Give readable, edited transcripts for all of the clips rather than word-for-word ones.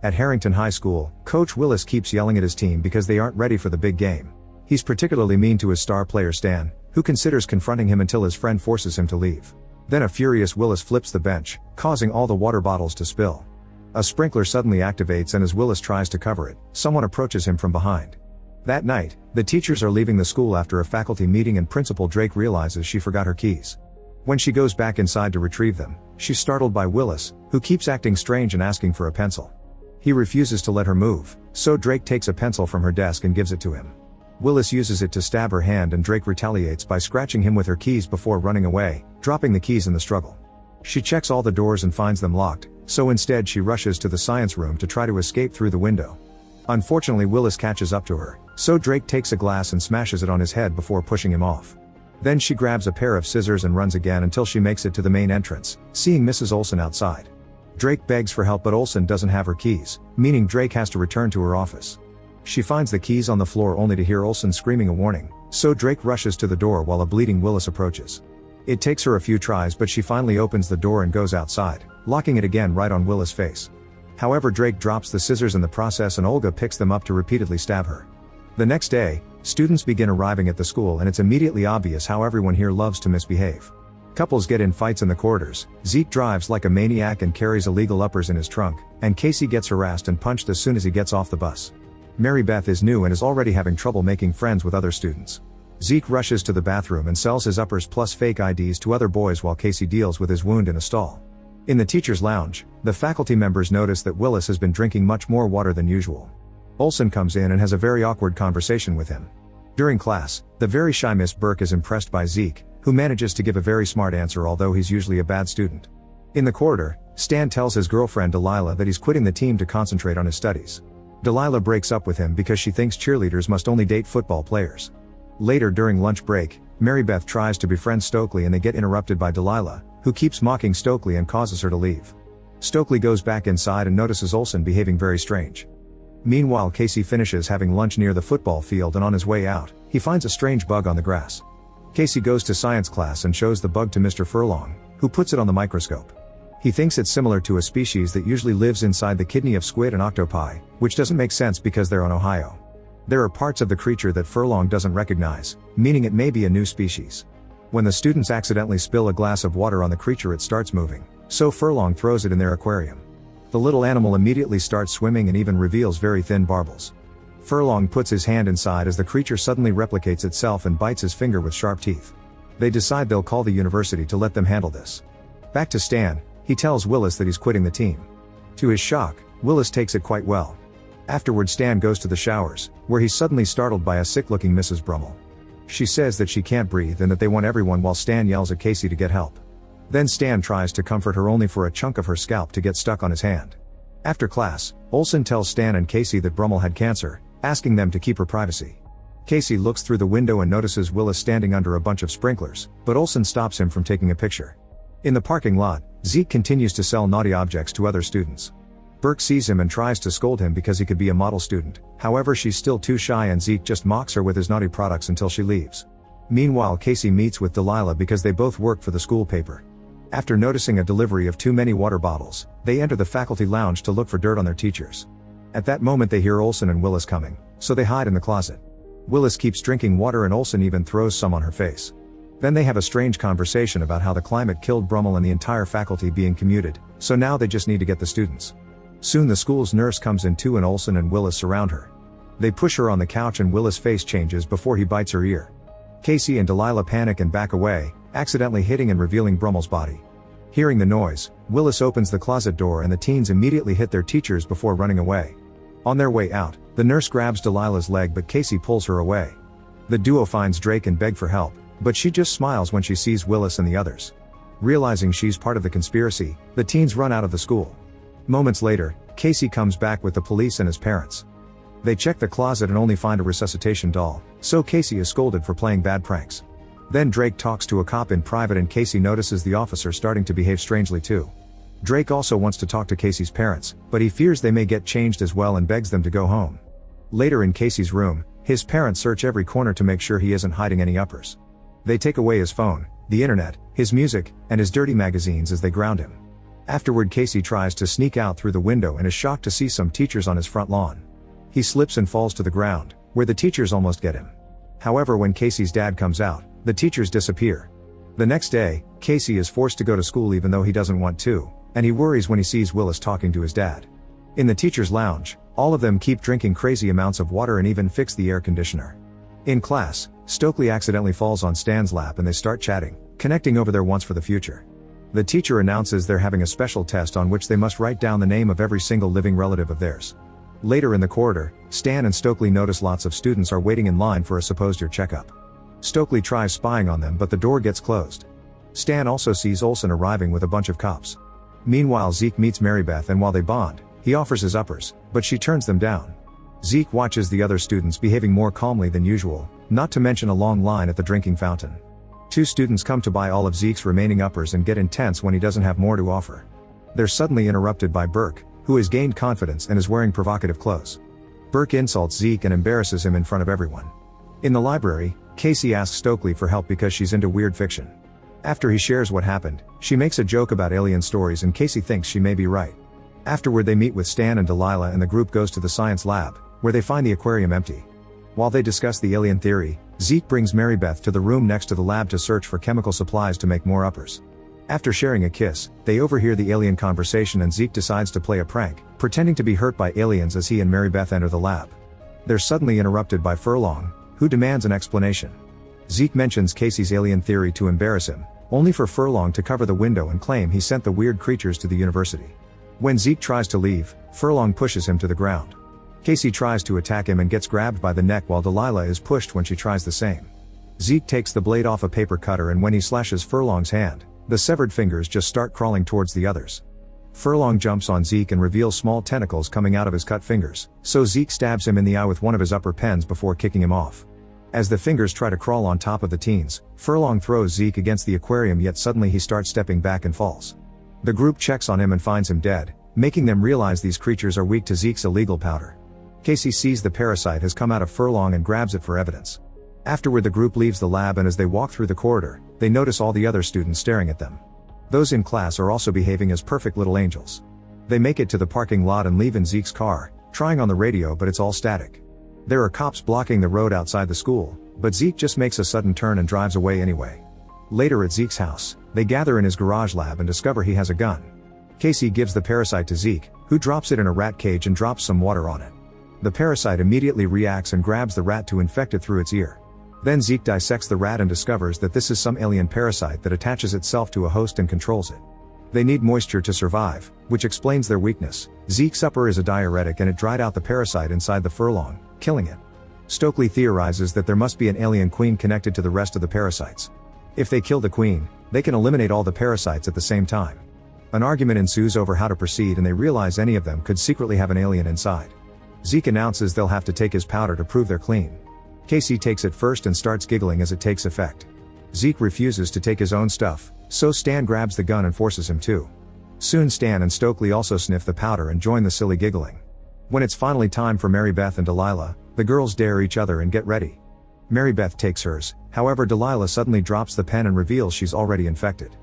At Harrington High School, Coach Willis keeps yelling at his team because they aren't ready for the big game. He's particularly mean to his star player Stan, who considers confronting him until his friend forces him to leave. Then a furious Willis flips the bench, causing all the water bottles to spill. A sprinkler suddenly activates, and as Willis tries to cover it, someone approaches him from behind. That night, the teachers are leaving the school after a faculty meeting, and Principal Drake realizes she forgot her keys. When she goes back inside to retrieve them, she's startled by Willis, who keeps acting strange and asking for a pencil. He refuses to let her move, so Drake takes a pencil from her desk and gives it to him. Willis uses it to stab her hand, and Drake retaliates by scratching him with her keys before running away, dropping the keys in the struggle. She checks all the doors and finds them locked, so instead she rushes to the science room to try to escape through the window. Unfortunately, Willis catches up to her, so Drake takes a glass and smashes it on his head before pushing him off. Then she grabs a pair of scissors and runs again until she makes it to the main entrance, seeing Mrs. Olsen outside. Drake begs for help, but Olsen doesn't have her keys, meaning Drake has to return to her office. She finds the keys on the floor only to hear Olsen screaming a warning, so Drake rushes to the door while a bleeding Willis approaches. It takes her a few tries, but she finally opens the door and goes outside, locking it again right on Willis' face. However, Drake drops the scissors in the process, and Olga picks them up to repeatedly stab her. The next day, students begin arriving at the school, and it's immediately obvious how everyone here loves to misbehave. Couples get in fights in the corridors, Zeke drives like a maniac and carries illegal uppers in his trunk, and Casey gets harassed and punched as soon as he gets off the bus. Mary Beth is new and is already having trouble making friends with other students. Zeke rushes to the bathroom and sells his uppers plus fake IDs to other boys while Casey deals with his wound in a stall. In the teacher's lounge, the faculty members notice that Willis has been drinking much more water than usual. Olsen comes in and has a very awkward conversation with him. During class, the very shy Miss Burke is impressed by Zeke, who manages to give a very smart answer, although he's usually a bad student. In the corridor, Stan tells his girlfriend Delilah that he's quitting the team to concentrate on his studies. Delilah breaks up with him because she thinks cheerleaders must only date football players. Later, during lunch break, Mary Beth tries to befriend Stokely and they get interrupted by Delilah, who keeps mocking Stokely and causes her to leave. Stokely goes back inside and notices Olsen behaving very strange. Meanwhile, Casey finishes having lunch near the football field, and on his way out, he finds a strange bug on the grass. Casey goes to science class and shows the bug to Mr. Furlong, who puts it on the microscope. He thinks it's similar to a species that usually lives inside the kidney of squid and octopi, which doesn't make sense because they're on Ohio. There are parts of the creature that Furlong doesn't recognize, meaning it may be a new species. When the students accidentally spill a glass of water on the creature, it starts moving, so Furlong throws it in their aquarium. The little animal immediately starts swimming and even reveals very thin barbels. Furlong puts his hand inside as the creature suddenly replicates itself and bites his finger with sharp teeth. They decide they'll call the university to let them handle this. Back to Stan, he tells Willis that he's quitting the team. To his shock, Willis takes it quite well. Afterward, Stan goes to the showers, where he's suddenly startled by a sick-looking Mrs. Brummel. She says that she can't breathe and that they want everyone, while Stan yells at Casey to get help. Then Stan tries to comfort her only for a chunk of her scalp to get stuck on his hand. After class, Olsen tells Stan and Casey that Brummel had cancer, asking them to keep her privacy. Casey looks through the window and notices Willis standing under a bunch of sprinklers, but Olsen stops him from taking a picture. In the parking lot, Zeke continues to sell naughty objects to other students. Burke sees him and tries to scold him because he could be a model student, however she's still too shy and Zeke just mocks her with his naughty products until she leaves. Meanwhile, Casey meets with Delilah because they both work for the school paper. After noticing a delivery of too many water bottles, they enter the faculty lounge to look for dirt on their teachers. At that moment they hear Olsen and Willis coming, so they hide in the closet. Willis keeps drinking water and Olsen even throws some on her face. Then they have a strange conversation about how the climate killed Brummel and the entire faculty being commuted, so now they just need to get the students. Soon the school's nurse comes in too and Olsen and Willis surround her. They push her on the couch and Willis' face changes before he bites her ear. Casey and Delilah panic and back away, accidentally hitting and revealing Brummel's body. Hearing the noise, Willis opens the closet door and the teens immediately hit their teachers before running away. On their way out, the nurse grabs Delilah's leg but Casey pulls her away. The duo finds Drake and beg for help, but she just smiles when she sees Willis and the others. Realizing she's part of the conspiracy, the teens run out of the school. Moments later, Casey comes back with the police and his parents. They check the closet and only find a resuscitation doll, so Casey is scolded for playing bad pranks. Then Drake talks to a cop in private and Casey notices the officer starting to behave strangely too. Drake also wants to talk to Casey's parents, but he fears they may get changed as well and begs them to go home. Later in Casey's room, his parents search every corner to make sure he isn't hiding any uppers. They take away his phone, the internet, his music, and his dirty magazines as they ground him. Afterward, Casey tries to sneak out through the window and is shocked to see some teachers on his front lawn. He slips and falls to the ground, where the teachers almost get him. However, when Casey's dad comes out, the teachers disappear. The next day, Casey is forced to go to school even though he doesn't want to, and he worries when he sees Willis talking to his dad. In the teachers' lounge, all of them keep drinking crazy amounts of water and even fix the air conditioner. In class, Stokely accidentally falls on Stan's lap and they start chatting, connecting over their wants for the future. The teacher announces they're having a special test on which they must write down the name of every single living relative of theirs. Later in the corridor, Stan and Stokely notice lots of students are waiting in line for a supposed ear checkup. Stokely tries spying on them but the door gets closed. Stan also sees Olsen arriving with a bunch of cops. Meanwhile, Zeke meets Marybeth and while they bond, he offers his uppers, but she turns them down. Zeke watches the other students behaving more calmly than usual, not to mention a long line at the drinking fountain. 2 students come to buy all of Zeke's remaining uppers and get intense when he doesn't have more to offer. They're suddenly interrupted by Burke, who has gained confidence and is wearing provocative clothes. Burke insults Zeke and embarrasses him in front of everyone. In the library, Casey asks Stokely for help because she's into weird fiction. After he shares what happened, she makes a joke about alien stories and Casey thinks she may be right. Afterward, they meet with Stan and Delilah and the group goes to the science lab, where they find the aquarium empty. While they discuss the alien theory, Zeke brings Marybeth to the room next to the lab to search for chemical supplies to make more uppers. After sharing a kiss, they overhear the alien conversation and Zeke decides to play a prank, pretending to be hurt by aliens as he and Marybeth enter the lab. They're suddenly interrupted by Furlong, who demands an explanation. Zeke mentions Casey's alien theory to embarrass him, only for Furlong to cover the window and claim he sent the weird creatures to the university. When Zeke tries to leave, Furlong pushes him to the ground. Casey tries to attack him and gets grabbed by the neck while Delilah is pushed when she tries the same. Zeke takes the blade off a paper cutter and when he slashes Furlong's hand, the severed fingers just start crawling towards the others. Furlong jumps on Zeke and reveals small tentacles coming out of his cut fingers, so Zeke stabs him in the eye with one of his upper pens before kicking him off. As the fingers try to crawl on top of the teens, Furlong throws Zeke against the aquarium yet suddenly he starts stepping back and falls. The group checks on him and finds him dead, making them realize these creatures are weak to Zeke's illegal powder. Casey sees the parasite has come out of Furlong and grabs it for evidence. Afterward, the group leaves the lab and as they walk through the corridor, they notice all the other students staring at them. Those in class are also behaving as perfect little angels. They make it to the parking lot and leave in Zeke's car, trying on the radio but it's all static. There are cops blocking the road outside the school, but Zeke just makes a sudden turn and drives away anyway. Later at Zeke's house, they gather in his garage lab and discover he has a gun. Casey gives the parasite to Zeke, who drops it in a rat cage and drops some water on it. The parasite immediately reacts and grabs the rat to infect it through its ear. Then Zeke dissects the rat and discovers that this is some alien parasite that attaches itself to a host and controls it. They need moisture to survive, which explains their weakness. Zeke's upper is a diuretic and it dried out the parasite inside the Furlong, killing it. Stokely theorizes that there must be an alien queen connected to the rest of the parasites. If they kill the queen, they can eliminate all the parasites at the same time. An argument ensues over how to proceed and they realize any of them could secretly have an alien inside. Zeke announces they'll have to take his powder to prove they're clean. Casey takes it first and starts giggling as it takes effect. Zeke refuses to take his own stuff, so Stan grabs the gun and forces him to. Soon Stan and Stokely also sniff the powder and join the silly giggling. When it's finally time for Marybeth and Delilah, the girls dare each other and get ready. Marybeth takes hers, however Delilah suddenly drops the pen and reveals she's already infected.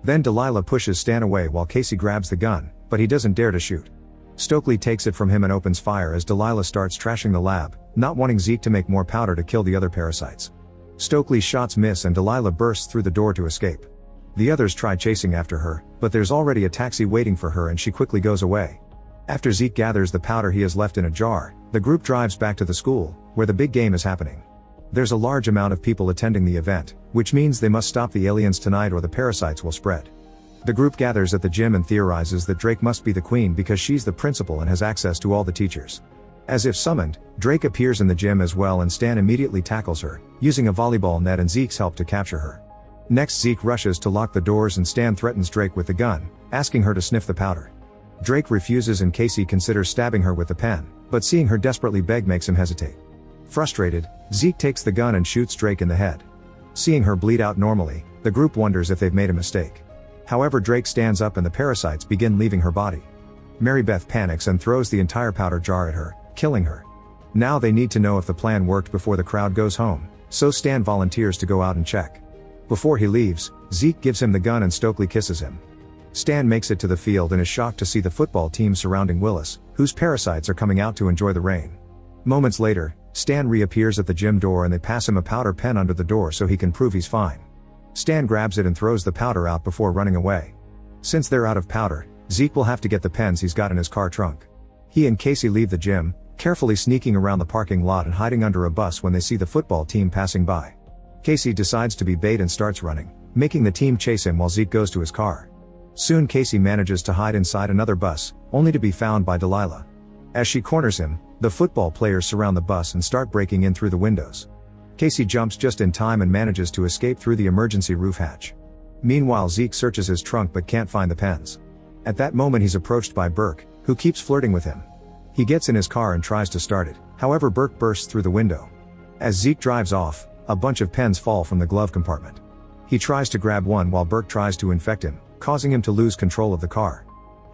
Then Delilah pushes Stan away while Casey grabs the gun, but he doesn't dare to shoot. Stokely takes it from him and opens fire as Delilah starts trashing the lab, not wanting Zeke to make more powder to kill the other parasites. Stokely's shots miss and Delilah bursts through the door to escape. The others try chasing after her, but there's already a taxi waiting for her and she quickly goes away. After Zeke gathers the powder he has left in a jar, the group drives back to the school, where the big game is happening. There's a large amount of people attending the event, which means they must stop the aliens tonight or the parasites will spread. The group gathers at the gym and theorizes that Drake must be the queen because she's the principal and has access to all the teachers. As if summoned, Drake appears in the gym as well and Stan immediately tackles her, using a volleyball net and Zeke's help to capture her. Next, Zeke rushes to lock the doors and Stan threatens Drake with the gun, asking her to sniff the powder. Drake refuses and Casey considers stabbing her with the pen, but seeing her desperately beg makes him hesitate. Frustrated, Zeke takes the gun and shoots Drake in the head. Seeing her bleed out normally, the group wonders if they've made a mistake. However, Drake stands up and the parasites begin leaving her body. Marybeth panics and throws the entire powder jar at her, killing her. Now they need to know if the plan worked before the crowd goes home, so Stan volunteers to go out and check. Before he leaves, Zeke gives him the gun and Stokely kisses him. Stan makes it to the field and is shocked to see the football team surrounding Willis, whose parasites are coming out to enjoy the rain. Moments later, Stan reappears at the gym door and they pass him a powder pen under the door so he can prove he's fine. Stan grabs it and throws the powder out before running away. Since they're out of powder, Zeke will have to get the pens he's got in his car trunk. He and Casey leave the gym, carefully sneaking around the parking lot and hiding under a bus when they see the football team passing by. Casey decides to be bait and starts running, making the team chase him while Zeke goes to his car. Soon Casey manages to hide inside another bus, only to be found by Delilah. As she corners him, the football players surround the bus and start breaking in through the windows. Casey jumps just in time and manages to escape through the emergency roof hatch. Meanwhile, Zeke searches his trunk but can't find the pens. At that moment he's approached by Burke, who keeps flirting with him. He gets in his car and tries to start it, however Burke bursts through the window. As Zeke drives off, a bunch of pens fall from the glove compartment. He tries to grab one while Burke tries to infect him, causing him to lose control of the car.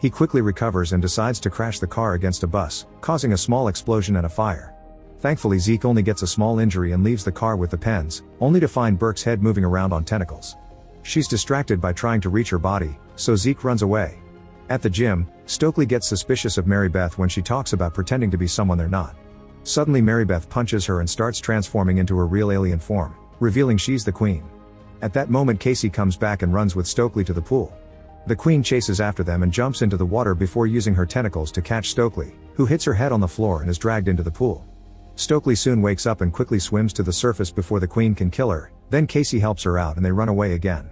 He quickly recovers and decides to crash the car against a bus, causing a small explosion and a fire. Thankfully Zeke only gets a small injury and leaves the car with the pens, only to find Burke's head moving around on tentacles. She's distracted by trying to reach her body, so Zeke runs away. At the gym, Stokely gets suspicious of Mary Beth when she talks about pretending to be someone they're not. Suddenly Mary Beth punches her and starts transforming into her real alien form, revealing she's the Queen. At that moment Casey comes back and runs with Stokely to the pool. The Queen chases after them and jumps into the water before using her tentacles to catch Stokely, who hits her head on the floor and is dragged into the pool. Stokely soon wakes up and quickly swims to the surface before the Queen can kill her, then Casey helps her out and they run away again.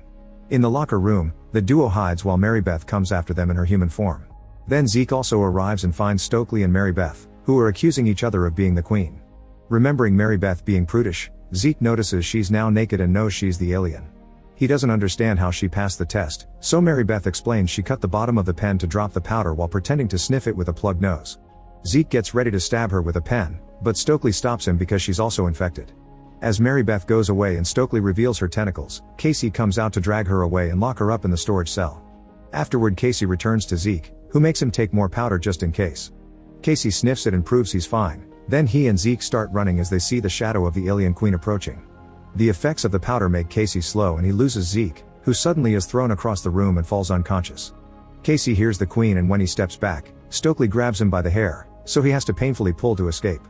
In the locker room, the duo hides while Mary Beth comes after them in her human form. Then Zeke also arrives and finds Stokely and Mary Beth, who are accusing each other of being the Queen. Remembering Mary Beth being prudish, Zeke notices she's now naked and knows she's the alien. He doesn't understand how she passed the test, so Mary Beth explains she cut the bottom of the pen to drop the powder while pretending to sniff it with a plugged nose. Zeke gets ready to stab her with a pen, but Stokely stops him because she's also infected. As Mary Beth goes away and Stokely reveals her tentacles, Casey comes out to drag her away and lock her up in the storage cell. Afterward Casey returns to Zeke, who makes him take more powder just in case. Casey sniffs it and proves he's fine, then he and Zeke start running as they see the shadow of the alien Queen approaching. The effects of the powder make Casey slow and he loses Zeke, who suddenly is thrown across the room and falls unconscious. Casey hears the Queen and when he steps back, Stokely grabs him by the hair, so he has to painfully pull to escape.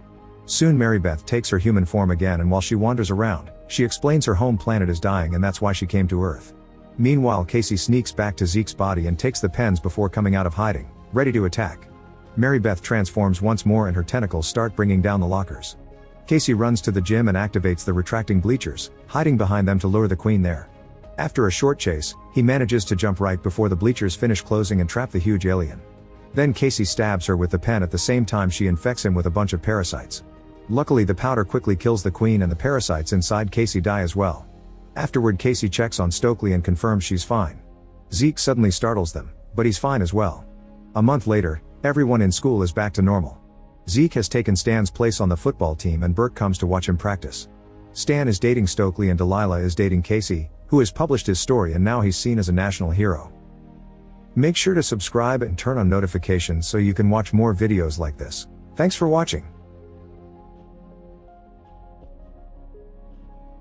Soon Mary Beth takes her human form again and while she wanders around, she explains her home planet is dying and that's why she came to Earth. Meanwhile Casey sneaks back to Zeke's body and takes the pens before coming out of hiding, ready to attack. Mary Beth transforms once more and her tentacles start bringing down the lockers. Casey runs to the gym and activates the retracting bleachers, hiding behind them to lure the Queen there. After a short chase, he manages to jump right before the bleachers finish closing and trap the huge alien. Then Casey stabs her with the pen at the same time she infects him with a bunch of parasites. Luckily the powder quickly kills the Queen and the parasites inside Casey die as well. Afterward Casey checks on Stokely and confirms she's fine. Zeke suddenly startles them, but he's fine as well. A month later, everyone in school is back to normal. Zeke has taken Stan's place on the football team and Burke comes to watch him practice. Stan is dating Stokely and Delilah is dating Casey, who has published his story and now he's seen as a national hero. Make sure to subscribe and turn on notifications so you can watch more videos like this. Thanks for watching.